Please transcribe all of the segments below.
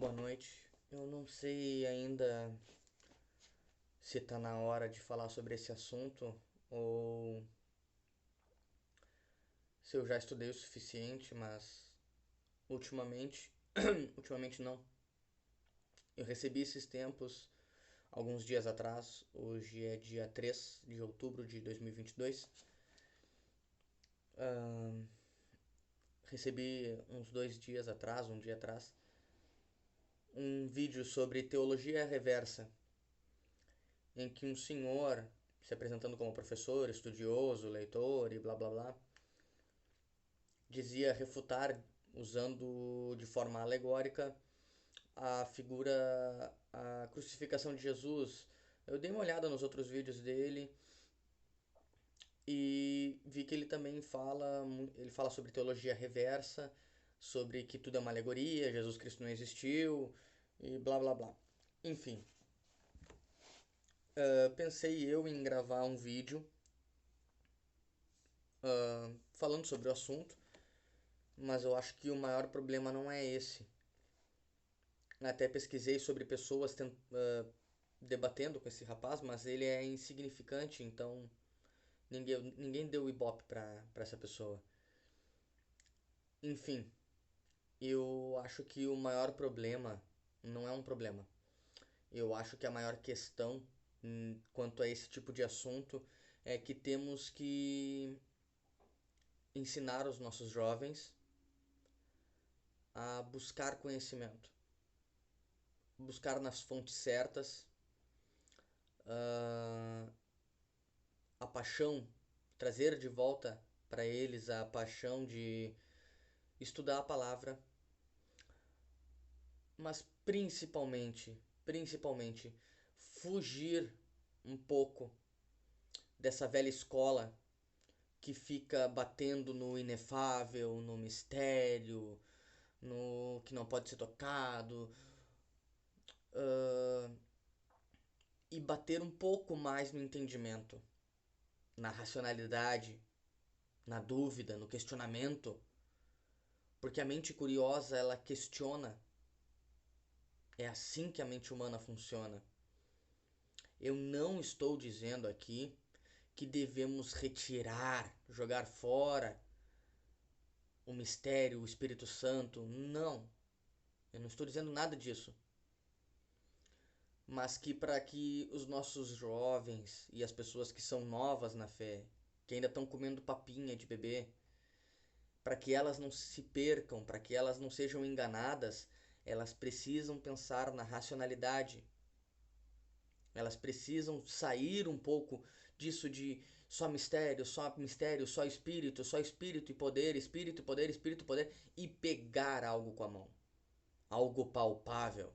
Boa noite. Eu não sei ainda se tá na hora de falar sobre esse assunto ou se eu já estudei o suficiente, mas ultimamente, ultimamente não. Eu recebi esses tempos alguns dias atrás. Hoje é dia 3 de outubro de 2022. Ahn, Recebi uns 2 dias atrás, um dia atrás, um vídeo sobre teologia reversa, em que um senhor se apresentando como professor, estudioso, leitor e blá blá blá, dizia refutar, usando de forma alegórica, a figura, a crucificação de Jesus. Eu dei uma olhada nos outros vídeos dele e vi que ele fala sobre teologia reversa, sobre que tudo é uma alegoria, Jesus Cristo não existiu e blá blá blá. Enfim, pensei eu em gravar um vídeo falando sobre o assunto, mas eu acho que o maior problema não é esse. Até pesquisei sobre pessoas debatendo com esse rapaz, mas ele é insignificante, então ninguém deu ibope pra essa pessoa. Enfim, eu acho que o maior problema não é um problema. Eu acho que a maior questão quanto a esse tipo de assunto é que temos que ensinar os nossos jovens a buscar conhecimento, buscar nas fontes certas, ah, a paixão, trazer de volta para eles a paixão de estudar a palavra, mas principalmente fugir um pouco dessa velha escola que fica batendo no inefável, no mistério, no que não pode ser tocado, uh, e bater um pouco mais no entendimento, na racionalidade, na dúvida, no questionamento, porque a mente curiosa ela questiona. É assim que a mente humana funciona. Eu não estou dizendo aqui que devemos retirar, jogar fora o mistério, o Espírito Santo. Não, eu não estou dizendo nada disso. Mas que para que os nossos jovens e as pessoas que são novas na fé, que ainda estão comendo papinha de bebê, para que elas não se percam, para que elas não sejam enganadas, elas precisam pensar na racionalidade. Elas precisam sair um pouco disso de só espírito e poder, espírito e poder, espírito e poder, e pegar algo com a mão, algo palpável,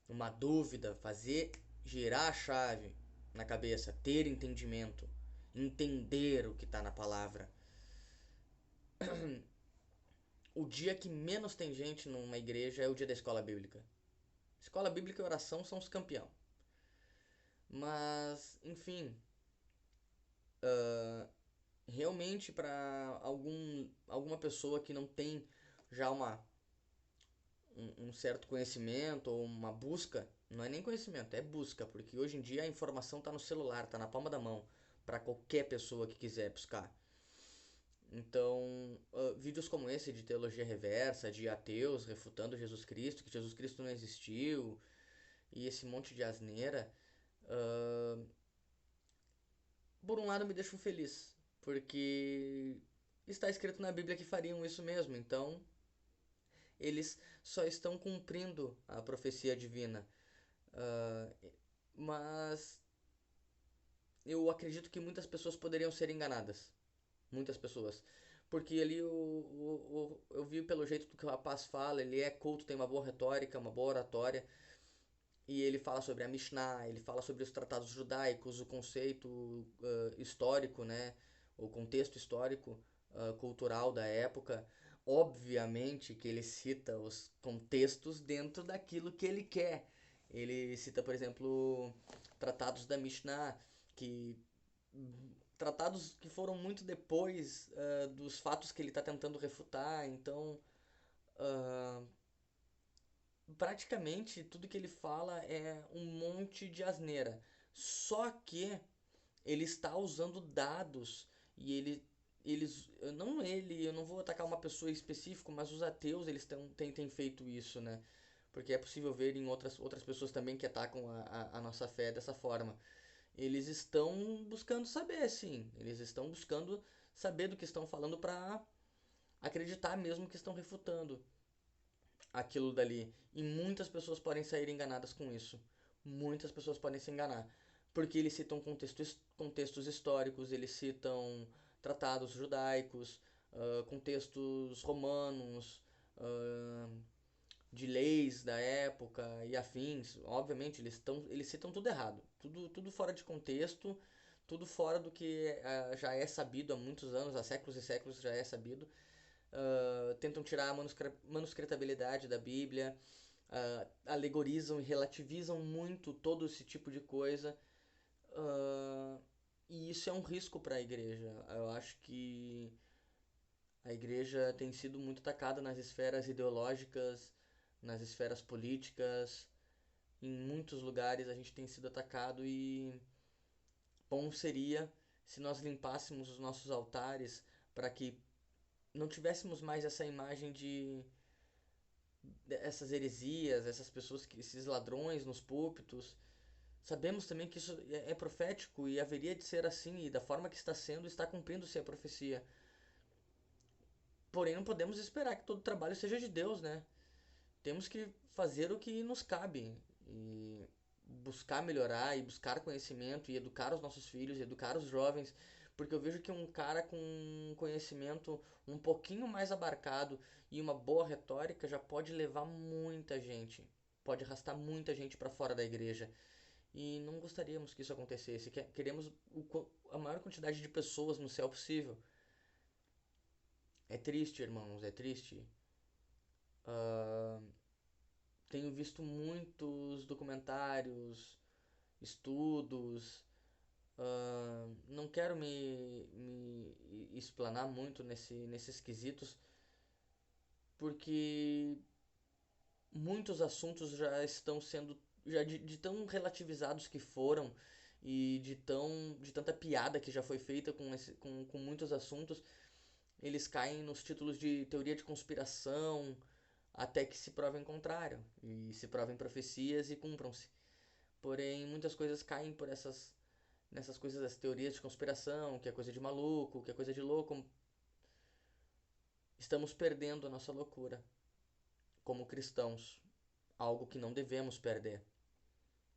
uma dúvida, fazer girar a chave na cabeça, ter entendimento, entender o que está na palavra. O dia que menos tem gente numa igreja é o dia da escola bíblica. Escola bíblica e oração são os campeão. Mas, enfim, realmente para alguma pessoa que não tem já um certo conhecimento ou uma busca, não é nem conhecimento, é busca, porque hoje em dia a informação está no celular, está na palma da mão, para qualquer pessoa que quiser buscar. Então, vídeos como esse de teologia reversa, de ateus refutando Jesus Cristo, que Jesus Cristo não existiu, e esse monte de asneira, uh, por um lado me deixam feliz, porque está escrito na Bíblia que fariam isso mesmo, então eles só estão cumprindo a profecia divina. Mas eu acredito que muitas pessoas poderiam ser enganadas. Muitas pessoas. Porque ali eu vi pelo jeito do que o rapaz fala, ele é culto, tem uma boa retórica, uma boa oratória. E ele fala sobre a Mishnah, ele fala sobre os tratados judaicos, o conceito histórico, né? O contexto histórico, cultural da época. Obviamente que ele cita os contextos dentro daquilo que ele quer. Ele cita, por exemplo, tratados da Mishnah, que tratados que foram muito depois dos fatos que ele está tentando refutar. Então, uh, praticamente tudo que ele fala é um monte de asneira. Só que ele está usando dados e eles, não ele, eu não vou atacar uma pessoa específica, mas os ateus eles têm feito isso, né? Porque é possível ver em outras pessoas também que atacam a nossa fé dessa forma. Eles estão buscando saber, sim. Eles estão buscando saber do que estão falando para acreditar mesmo que estão refutando aquilo dali. E muitas pessoas podem sair enganadas com isso. Muitas pessoas podem se enganar. Porque eles citam contextos históricos, eles citam tratados judaicos, contextos romanos, uh, de leis da época e afins. Obviamente, eles citam tudo errado. Tudo fora de contexto, tudo fora do que já é sabido há muitos anos, há séculos e séculos já é sabido. Tentam tirar a manuscritabilidade da Bíblia, alegorizam e relativizam muito todo esse tipo de coisa. Uh, e isso é um risco para a igreja. Eu acho que a igreja tem sido muito atacada nas esferas ideológicas, nas esferas políticas. Em muitos lugares a gente tem sido atacado e bom seria se nós limpássemos os nossos altares para que não tivéssemos mais essa imagem de essas heresias, essas pessoas esses ladrões nos púlpitos. Sabemos também que isso é profético e haveria de ser assim, e da forma que está sendo, está cumprindo-se a profecia. Porém, não podemos esperar que todo trabalho seja de Deus, né? Temos que fazer o que nos cabe e buscar melhorar e buscar conhecimento e educar os nossos filhos, e educar os jovens, porque eu vejo que um cara com conhecimento um pouquinho mais abarcado e uma boa retórica já pode levar muita gente, pode arrastar muita gente para fora da igreja. E não gostaríamos que isso acontecesse. Queremos a maior quantidade de pessoas no céu possível. É triste, irmãos, é triste. Ah, tenho visto muitos documentários, estudos. Não quero me explanar muito nesses quesitos, porque muitos assuntos já estão sendo já de tão relativizados que foram e de tanta piada que já foi feita com muitos assuntos, eles caem nos títulos de teoria de conspiração até que se provem contrário e se provem profecias e cumpram-se. Porém, muitas coisas caem por nessas coisas das teorias de conspiração, que é coisa de maluco, que é coisa de louco. Estamos perdendo a nossa loucura como cristãos, algo que não devemos perder,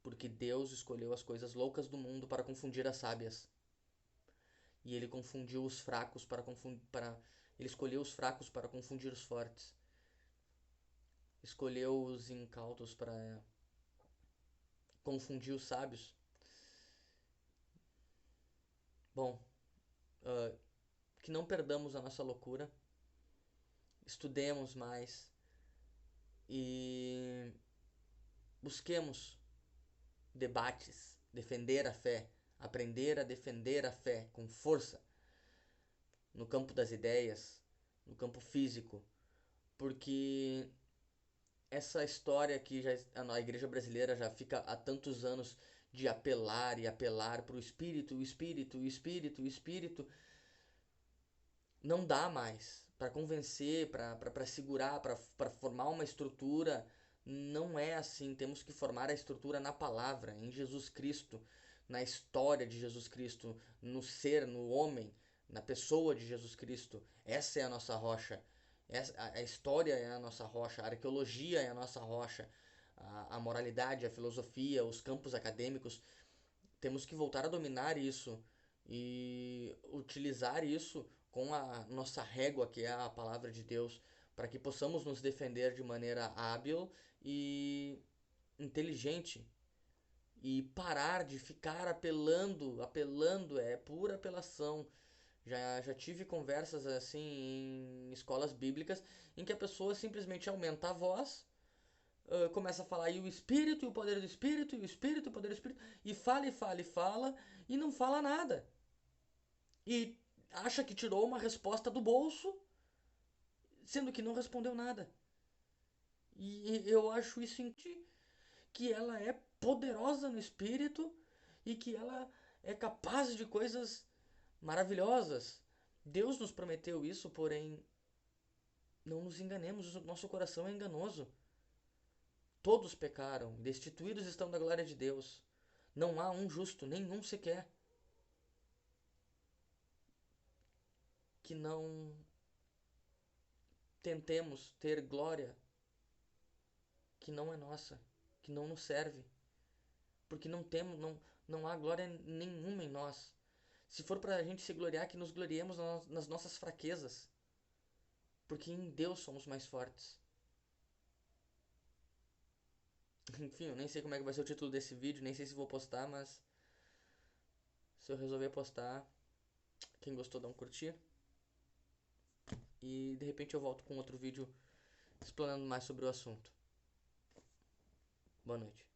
porque Deus escolheu as coisas loucas do mundo para confundir as sábias. E ele confundiu os fracos ele escolheu os fracos para confundir os fortes. Escolheu os incautos para confundir os sábios. Bom, uh, que não perdamos a nossa loucura, estudemos mais e busquemos debates, defender a fé, aprender a defender a fé com força no campo das ideias, no campo físico, porque essa história que a igreja brasileira já fica há tantos anos de apelar e apelar para o espírito, o espírito, o espírito, o espírito, não dá mais para convencer, para segurar, para formar uma estrutura. Não é assim. Temos que formar a estrutura na palavra, em Jesus Cristo, na história de Jesus Cristo, no ser, no homem, na pessoa de Jesus Cristo. Essa é a nossa rocha. A história é a nossa rocha, a arqueologia é a nossa rocha, a moralidade, a filosofia, os campos acadêmicos. Temos que voltar a dominar isso e utilizar isso com a nossa régua, que é a palavra de Deus, para que possamos nos defender de maneira hábil e inteligente e parar de ficar apelando, é pura apelação. Já tive conversas assim em escolas bíblicas em que a pessoa simplesmente aumenta a voz, começa a falar e o Espírito e o poder do Espírito, e o Espírito e o poder do Espírito, e fala e fala e fala, e não fala nada. E acha que tirou uma resposta do bolso, sendo que não respondeu nada. E eu acho isso que ela é poderosa no espírito e que ela é capaz de coisas maravilhosas. Deus nos prometeu isso, porém não nos enganemos, o nosso coração é enganoso. Todos pecaram, destituídos estão da glória de Deus. Não há um justo, nenhum sequer. Que não tentemos ter glória que não é nossa, que não nos serve, porque não há glória nenhuma em nós. Se for para a gente se gloriar, que nos gloriemos nas nossas fraquezas, porque em Deus somos mais fortes. Enfim, eu nem sei como é que vai ser o título desse vídeo, nem sei se vou postar, mas se eu resolver postar, quem gostou dá um curtir. E de repente eu volto com outro vídeo explanando mais sobre o assunto. Boa noite.